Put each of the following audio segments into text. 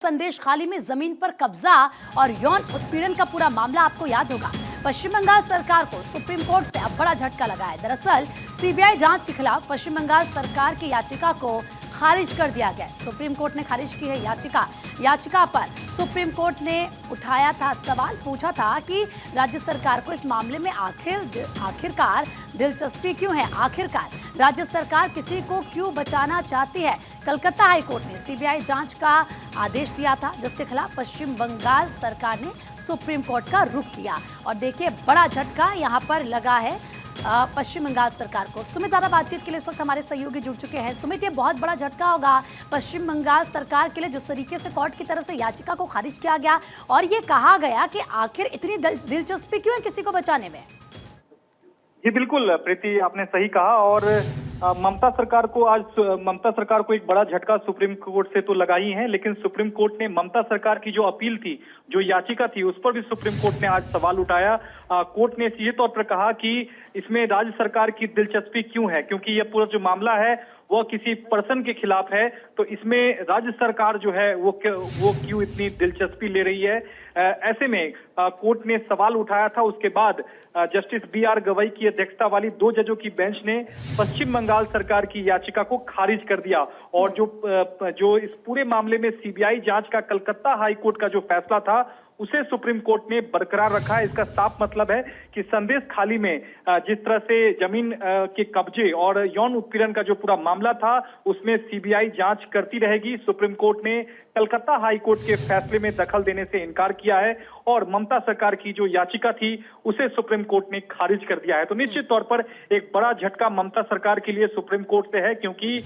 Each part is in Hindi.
संदेश खाली में जमीन पर कब्जा और यौन उत्पीड़न का पूरा मामला आपको याद होगा। पश्चिम बंगाल सरकार को सुप्रीम कोर्ट से अब बड़ा झटका लगा है। दरअसल सीबीआई जांच के खिलाफ पश्चिम बंगाल सरकार की याचिका को खारिज कर दिया गया। सुप्रीम कोर्ट ने खारिज की है याचिका पर सुप्रीम कोर्ट ने उठाया था सवाल, पूछा था कि राज्य सरकार को इस मामले में आखिरकार दिलचस्पी क्यों है, आखिरकार राज्य सरकार किसी को क्यों बचाना चाहती है। कलकत्ता हाई कोर्ट ने सीबीआई जांच का आदेश दिया था, जिसके खिलाफ पश्चिम बंगाल सरकार ने सुप्रीम कोर्ट का रुख किया। और देखिए, बड़ा झटका यहाँ पर लगा है पश्चिम बंगाल सरकार को। सुमित ज़्यादा बातचीत के लिए इस वक्त हमारे सहयोगी जुड़ चुके हैं। सुमित, ये बहुत बड़ा झटका होगा पश्चिम बंगाल सरकार के लिए, जिस तरीके से कोर्ट की तरफ से याचिका को खारिज किया गया और ये कहा गया कि आखिर इतनी दिलचस्पी क्यों है किसी को बचाने में। जी बिल्कुल प्रीति, आपने सही कहा। और ममता सरकार को एक बड़ा झटका सुप्रीम कोर्ट से तो लगा ही है, लेकिन सुप्रीम कोर्ट ने ममता सरकार की जो अपील थी, जो याचिका थी, उस पर भी सुप्रीम कोर्ट ने आज सवाल उठाया। कोर्ट ने सीधे तौर पर कहा कि इसमें राज्य सरकार की दिलचस्पी क्यों है, क्योंकि यह पूरा जो मामला है वह किसी पर्सन के खिलाफ है, तो इसमें राज्य सरकार जो है वो क्यों इतनी दिलचस्पी ले रही है। ऐसे में कोर्ट ने सवाल उठाया था। उसके बाद जस्टिस बी.आर. गवई की अध्यक्षता वाली 2 जजों की बेंच ने पश्चिम बंगाल सरकार की याचिका को खारिज कर दिया। और जो इस पूरे मामले में सीबीआई जांच का कलकत्ता हाई कोर्ट का जो फैसला था, उसे सुप्रीम कोर्ट ने बरकरार रखा है। इसका साफ मतलब है कि संदेश खाली में जिस तरह से जमीन के कब्जे और यौन उत्पीड़न का जो पूरा मामला था, उसमें सीबीआई जांच करती रहेगी। सुप्रीम कोर्ट ने कलकत्ता हाई कोर्ट के फैसले में दखल देने से इनकार किया है और ममता सरकार की जो याचिका थी उसे सुप्रीम कोर्ट ने खारिज कर दिया है। तो निश्चित तौर पर एक बड़ा झटका ममता सरकार के लिए सुप्रीम कोर्ट से है, क्योंकि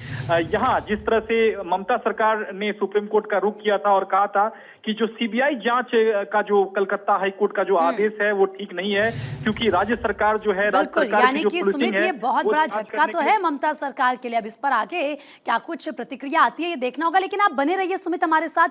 यहाँ जिस तरह से ममता सरकार ने सुप्रीम कोर्ट का रुख किया था और कहा था कि जो सीबीआई जांच का जो कलकत्ता हाई कोर्ट का जो आदेश है वो ठीक नहीं है, क्योंकि राज्य सरकार जो है, राज्य सरकार यानी की कि जो सुमित, ये बहुत बड़ा झटका तो है ममता सरकार के लिए। अब इस पर आगे क्या कुछ प्रतिक्रिया आती है ये देखना होगा, लेकिन आप बने रहिए सुमित हमारे साथ।